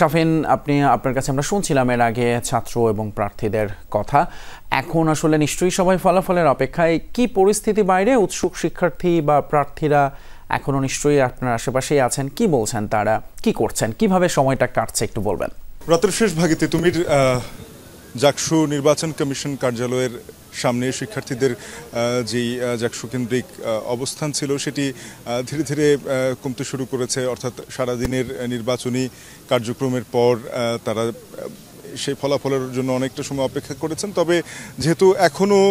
শাফিন, আপনার কাছে আমরা শুনছিলাম এর আগে ছাত্র এবং প্রার্থীদের কথা। এখন আসলে নিশ্চয়ই সবাই ফলাফলের অপেক্ষায়। কি পরিস্থিতি বাইরে? উৎসুক শিক্ষার্থী বা প্রার্থীরা এখনো নিশ্চয়ই আপনার আশেপাশেই আছেন। কি বলছেন তারা, কি করছেন, কিভাবে সময়টা কাটছে একটু বলবেন? রাতের শেষ ভাগে তেতুমির জাকসু নির্বাচন কমিশন কার্যালয়ের সামনে শিক্ষার্থীদের যেই জাকসু কেন্দ্রিক অবস্থান ছিল সেটি ধীরে ধীরে কমতে শুরু করেছে। অর্থাৎ সারাদিনের নির্বাচনী কার্যক্রমের পর তারা সেই ফলাফলের জন্য অনেকটা সময় অপেক্ষা করেছেন। তবে যেহেতু এখনও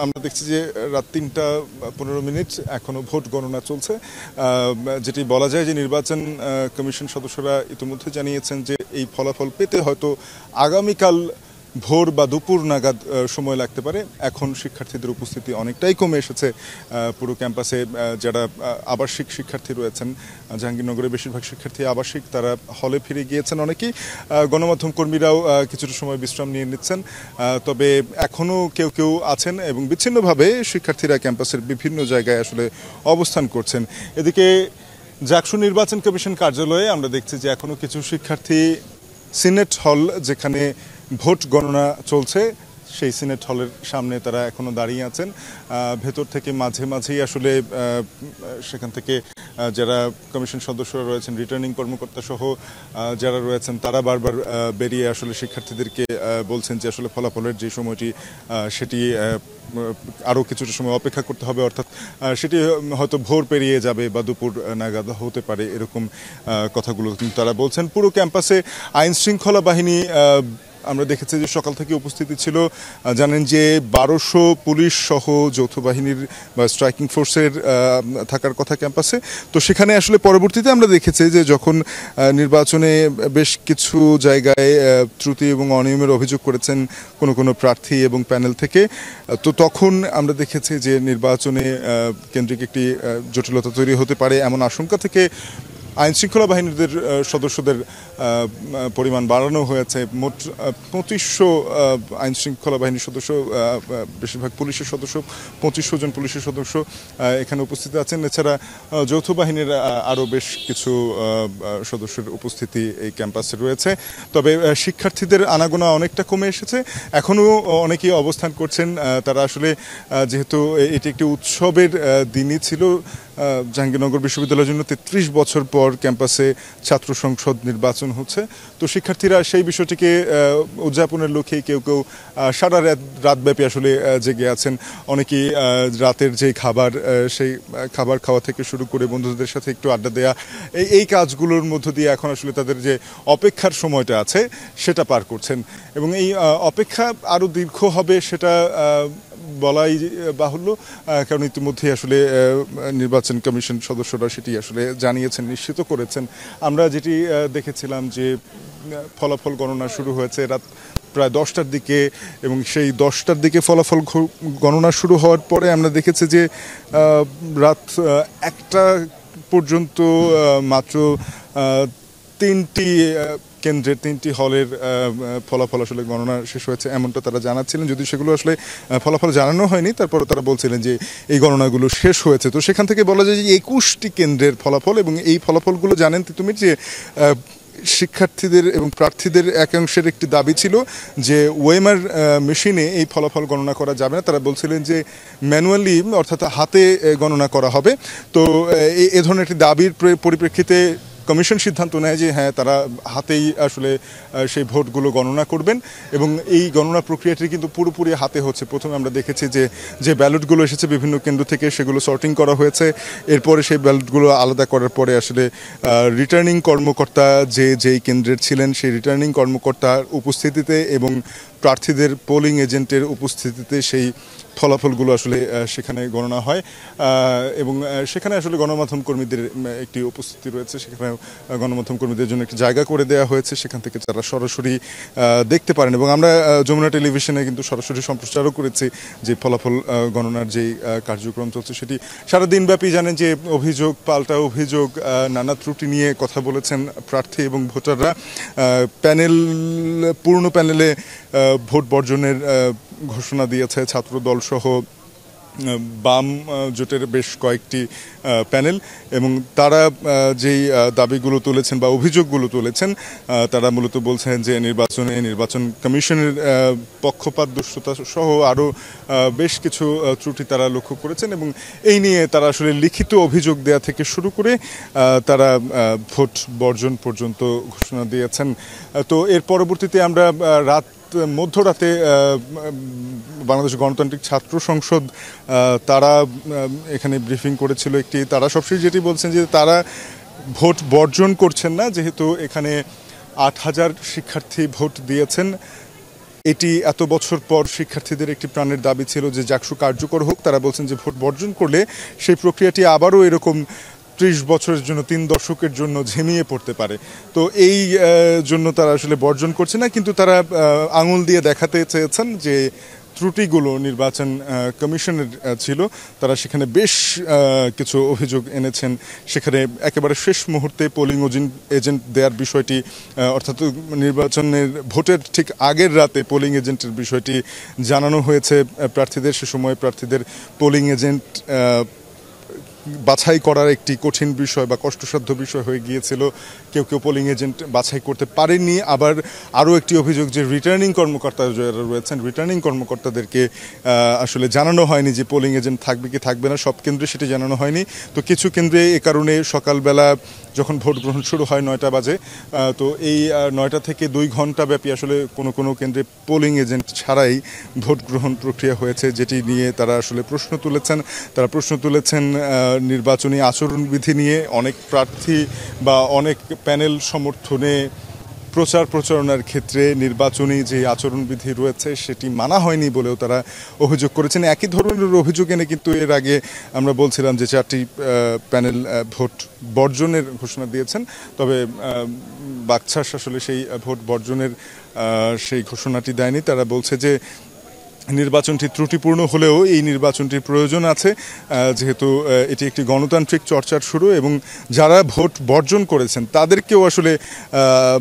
আমরা দেখছি যে রাত ৩:১৫ এখনও ভোট গণনা চলছে, যেটি বলা যায় যে নির্বাচন কমিশন সদস্যরা ইতিমধ্যে জানিয়েছেন যে এই ফলাফল পেতে হয়তো আগামীকাল ভোর বা দুপুর নাগাদ সময় লাগতে পারে। এখন শিক্ষার্থীদের উপস্থিতি অনেকটাই কমে এসেছে পুরো ক্যাম্পাসে। যারা আবাসিক শিক্ষার্থী রয়েছেন, জাহাঙ্গীরনগরের বেশিরভাগ শিক্ষার্থী আবাসিক, তারা হলে ফিরে গিয়েছেন অনেকেই। গণমাধ্যম কর্মীরাও কিছুটা সময় বিশ্রাম নিয়ে নিচ্ছেন। তবে এখনও কেউ কেউ আছেন এবং বিচ্ছিন্নভাবে শিক্ষার্থীরা ক্যাম্পাসের বিভিন্ন জায়গায় আসলে অবস্থান করছেন। এদিকে জাকসু নির্বাচন কমিশন কার্যালয়ে আমরা দেখছি যে এখনও কিছু শিক্ষার্থী সিনেট হল, যেখানে ভোট গণনা চলছে, সেই সিনেট হলের সামনে তারা এখনো দাঁড়িয়ে আছেন। ভেতর থেকে মাঝে মাঝেই আসলে সেখান থেকে যারা কমিশন সদস্যরা রয়েছেন, রিটার্নিং কর্মকর্তা সহ যারা রয়েছেন, তারা বারবার বেরিয়ে আসলে শিক্ষার্থীদেরকে বলছেন যে আসলে ফলাফলের যে সময়টি সেটি আরও কিছুটা সময় অপেক্ষা করতে হবে। অর্থাৎ সেটি হয়তো ভোর পেরিয়ে যাবে বা দুপুর নাগাদ হতে পারে, এরকম কথাগুলো তারা বলছেন। পুরো ক্যাম্পাসে আইন শৃঙ্খলা বাহিনী আমরা দেখেছি যে সকাল থেকে উপস্থিতি ছিল। জানেন যে ১২০০ পুলিশ সহ যৌথ বাহিনীর বা স্ট্রাইকিং ফোর্সের থাকার কথা ক্যাম্পাসে। তো সেখানে আসলে পরবর্তীতে আমরা দেখেছি যে যখন নির্বাচনে বেশ কিছু জায়গায় ত্রুটি এবং অনিয়মের অভিযোগ করেছেন কোনো প্রার্থী এবং প্যানেল থেকে, তো তখন আমরা দেখেছি যে নির্বাচনে কেন্দ্রিক একটি জটিলতা তৈরি হতে পারে এমন আশঙ্কা থেকে আইন শৃঙ্খলা বাহিনীদের সদস্যদের পরিমাণ বাড়ানো হয়েছে। মোট ২৫০০ আইন শৃঙ্খলা বাহিনীর সদস্য, বেশিরভাগ পুলিশের সদস্য, ২৫০০ জন পুলিশের সদস্য এখানে উপস্থিত আছেন। এছাড়া যৌথ বাহিনীর আরও বেশ কিছু সদস্যের উপস্থিতি এই ক্যাম্পাসে রয়েছে। তবে শিক্ষার্থীদের আনাগোনা অনেকটা কমে এসেছে। এখনও অনেকেই অবস্থান করছেন। তারা আসলে যেহেতু এটি একটি উৎসবের দিনই ছিল, জাহাঙ্গীরনগর বিশ্ববিদ্যালয়ের জন্য ৩৩ বছর পর ক্যাম্পাসে ছাত্র সংসদ নির্বাচন হচ্ছে। তো শিক্ষার্থীরা সেই বিষয়টিকে উদযাপনের লক্ষ্যেই কেউ কেউ সারা রাতব্যাপী আসলে জেগে আছেন। অনেকেই রাতের যে খাবার, সেই খাবার খাওয়া থেকে শুরু করে বন্ধুদের সাথে একটু আড্ডা দেওয়া, এই কাজগুলোর মধ্য দিয়ে এখন আসলে তাদের যে অপেক্ষার সময়টা আছে সেটা পার করছেন। এবং এই অপেক্ষা আরও দীর্ঘ হবে সেটা বলাই বাহুল্য, কারণ ইতিমধ্যে আসলে নির্বাচন কমিশন সদস্যরা সেটি আসলে জানিয়েছেন, নিশ্চিত করেছেন। আমরা যেটি দেখেছিলাম যে ফলাফল গণনা শুরু হয়েছে রাত প্রায় ১০টার দিকে, এবং সেই ১০টার দিকে ফলাফল গণনা শুরু হওয়ার পরে আমরা দেখেছি যে রাত ১টা পর্যন্ত মাত্র ৩টি কেন্দ্রের ৩টি হলের ফলাফল আসলে গণনা শেষ হয়েছে, এমনটা তারা জানাচ্ছিলেন। যদি সেগুলো আসলে ফলাফল জানানো হয়নি, তারপরে তারা বলছিলেন যে এই গণনাগুলো শেষ হয়েছে। তো সেখান থেকে বলা যায় যে ২১টি কেন্দ্রের ফলাফল, এবং এই ফলাফলগুলো জানেন তুমি যে শিক্ষার্থীদের এবং প্রার্থীদের একাংশের একটি দাবি ছিল যে ওয়েমার মেশিনে এই ফলাফল গণনা করা যাবে না। তারা বলছিলেন যে ম্যানুয়ালি, অর্থাৎ হাতে গণনা করা হবে। তো এ ধরনের একটি দাবির পরিপ্রেক্ষিতে কমিশন সিদ্ধান্ত নেয় যে হ্যাঁ, তারা হাতেই আসলে সেই ভোটগুলো গণনা করবেন, এবং এই গণনা প্রক্রিয়াটি কিন্তু পুরোপুরি হাতে হচ্ছে। প্রথমে আমরা দেখেছি যে ব্যালটগুলো এসেছে বিভিন্ন কেন্দ্র থেকে, সেগুলো সর্টিং করা হয়েছে। এরপরে সেই ব্যালটগুলো আলাদা করার পরে আসলে রিটার্নিং কর্মকর্তা যেই কেন্দ্রের ছিলেন, সেই রিটার্নিং কর্মকর্তার উপস্থিতিতে এবং প্রার্থীদের পোলিং এজেন্টের উপস্থিতিতে সেই ফলাফলগুলো আসলে সেখানে গণনা হয়। এবং সেখানে আসলে গণমাধ্যম কর্মীদের একটি উপস্থিতি রয়েছে। সেখানে গণমাধ্যম কর্মীদের জন্য একটি জায়গা করে দেওয়া হয়েছে, সেখান থেকে তারা সরাসরি দেখতে পারেন। এবং আমরা যমুনা টেলিভিশনে কিন্তু সরাসরি সম্প্রচারও করেছি যে ফলাফল গণনার যেই কার্যক্রম চলছে সেটি সারাদিনব্যাপী। জানেন যে অভিযোগ পাল্টা অভিযোগ, নানা ত্রুটি নিয়ে কথা বলেছেন প্রার্থী এবং ভোটাররা। পূর্ণ প্যানেলে ভোট বর্জনের ঘোষণা দিয়েছে ছাত্রদল সহ বাম জোটের বেশ কয়েকটি প্যানেল, এবং তারা যেই দাবিগুলো তুলেছেন বা অভিযোগগুলো তুলেছেন, তারা মূলত বলছেন যে নির্বাচন কমিশনের পক্ষপাত দুষ্টতা সহ আরও বেশ কিছু ত্রুটি তারা লক্ষ্য করেছেন, এবং এই নিয়ে তারা আসলে লিখিত অভিযোগ দেয়া থেকে শুরু করে তারা ভোট বর্জন পর্যন্ত ঘোষণা দিয়েছেন। তো এর পরবর্তীতে আমরা মধ্যরাতে বাংলাদেশ গণতান্ত্রিক ছাত্র সংসদ তারা এখানে ব্রিফিং করেছিল একটি। তারা সবশেষ যেটি বলছেন যে তারা ভোট বর্জন করছেন না, যেহেতু এখানে ৮,০০০ শিক্ষার্থী ভোট দিয়েছেন। এটি এত বছর পর শিক্ষার্থীদের একটি প্রাণের দাবি ছিল যে জাকসু কার্যকর হোক। তারা বলছেন যে ভোট বর্জন করলে সেই প্রক্রিয়াটি আবারও এরকম ৩০ বছরের জন্য ৩ দশকের জন্য ঝিমিয়ে পড়তে পারে। তো এই জন্য তারা আসলে বর্জন করছে না, কিন্তু তারা আঙুল দিয়ে দেখাতে চেয়েছেন যে ত্রুটিগুলো নির্বাচন কমিশনের ছিল। তারা সেখানে বেশ কিছু অভিযোগ এনেছেন। সেখানে একেবারে শেষ মুহূর্তে পোলিং এজেন্ট দেওয়ার বিষয়টি, অর্থাৎ নির্বাচনের ভোটের ঠিক আগের রাতে পোলিং এজেন্টের বিষয়টি জানানো হয়েছে প্রার্থীদের। সে সময় প্রার্থীদের পোলিং এজেন্ট বাছাই করার একটি কঠিন বিষয় বা কষ্টসাধ্য বিষয় হয়ে গিয়েছিল। কেউ পোলিং এজেন্ট বাছাই করতে পারেননি। আবার আরও একটি অভিযোগ যে রিটার্নিং কর্মকর্তা যারা রয়েছেন, রিটার্নিং কর্মকর্তাদেরকে আসলে জানানো হয়নি যে পোলিং এজেন্ট থাকবে কি থাকবে না। সব কেন্দ্রে সেটি জানানো হয়নি। তো কিছু কেন্দ্রে এ কারণে সকালবেলা যখন ভোট গ্রহণ শুরু হয় ৯টা বাজে, তো এই ৯টা থেকে ২ ঘন্টা ব্যাপী আসলে কোনো কেন্দ্রে পোলিং এজেন্ট ছাড়াই ভোট গ্রহণ প্রক্রিয়া হয়েছে, যেটি নিয়ে তারা আসলে প্রশ্ন তুলেছেন নির্বাচনী আচরণবিধি নিয়ে। অনেক প্রার্থী বা অনেক প্যানেল সমর্থনে প্রচারণার ক্ষেত্রে নির্বাচনী যে আচরণবিধি রয়েছে সেটি মানা হয়নি বলেও তারা অভিযোগ করেছেন। একই ধরনের অভিযোগ এনে কিন্তু এর আগে আমরা বলছিলাম যে 4টি প্যানেল ভোট বর্জনের ঘোষণা দিয়েছেন। তবে বাকছাস আসলে সেই ভোট বর্জনের সেই ঘোষণাটি দেয়নি। তারা বলছে যে নির্বাচনটি ত্রুটিপূর্ণ হলেও এই নির্বাচনটির প্রয়োজন আছে, যেহেতু এটি একটি গণতান্ত্রিক চর্চার শুরু, এবং যারা ভোট বর্জন করেছেন তাদেরকেও আসলে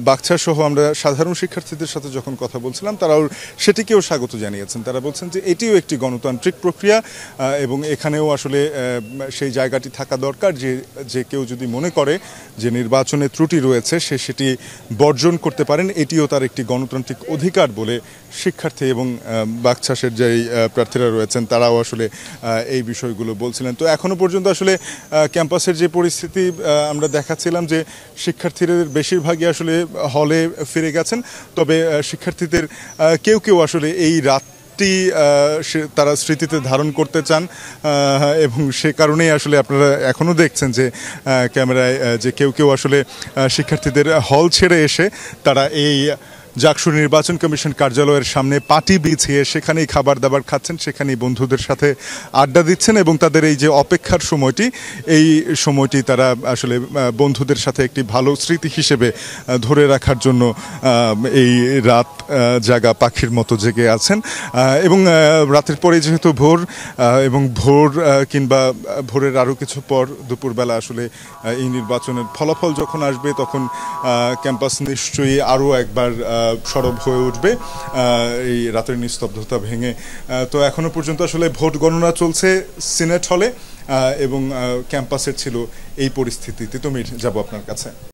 বাকছাস সহ আমরা সাধারণ শিক্ষার্থীদের সাথে যখন কথা বলছিলাম তারাও সেটিকেও স্বাগত জানিয়েছেন। তারা বলছেন যে এটিও একটি গণতান্ত্রিক প্রক্রিয়া, এবং এখানেও আসলে সেই জায়গাটি থাকা দরকার যে কেউ যদি মনে করে যে নির্বাচনে ত্রুটি রয়েছে সেটি বর্জন করতে পারেন। এটিও তার একটি গণতান্ত্রিক অধিকার বলে শিক্ষার্থী এবং বাকছাসের যে প্রার্থীরা রয়েছেন তারাও আসলে এই বিষয়গুলো বলছিলেন। তো এখনো পর্যন্ত আসলে ক্যাম্পাসের যে পরিস্থিতি আমরা দেখাচ্ছিলাম যে শিক্ষার্থীদের বেশিরভাগই আসলে হলে ফিরে গেছেন। তবে শিক্ষার্থীদের কেউ আসলে এই রাত তারা স্মৃতিতে ধারণ করতে চান, এবং সে কারণেই আসলে আপনারা এখনো দেখছেন যে ক্যামেরায় যে কেউ আসলে শিক্ষার্থীদের হল ছেড়ে এসে তারা এই জাকসু নির্বাচন কমিশন কার্যালয়ের সামনে পাটি বিছিয়ে সেখানেই খাবার দাবার খাচ্ছেন, সেখানেই বন্ধুদের সাথে আড্ডা দিচ্ছেন, এবং তাদের এই যে অপেক্ষার সময়টি তারা আসলে বন্ধুদের সাথে একটি ভালো স্মৃতি হিসেবে ধরে রাখার জন্য এই রাত জাগা পাখির মতো জেগে আছেন। এবং রাতের পরে যেহেতু ভোর, এবং ভোর কিংবা ভোরের আরও কিছু পর দুপুরবেলা আসলে এই নির্বাচনের ফলাফল যখন আসবে তখন ক্যাম্পাস নিশ্চয়ই আরও একবার সরব হয়ে উঠবে এই রাতের নিস্তব্ধতা ভেঙে। তো এখনো পর্যন্ত আসলে ভোট গণনা চলছে সিনেট হলে, এবং ক্যাম্পাসের ছিল এই পরিস্থিতি। তিতুমির, যাব আপনার কাছে।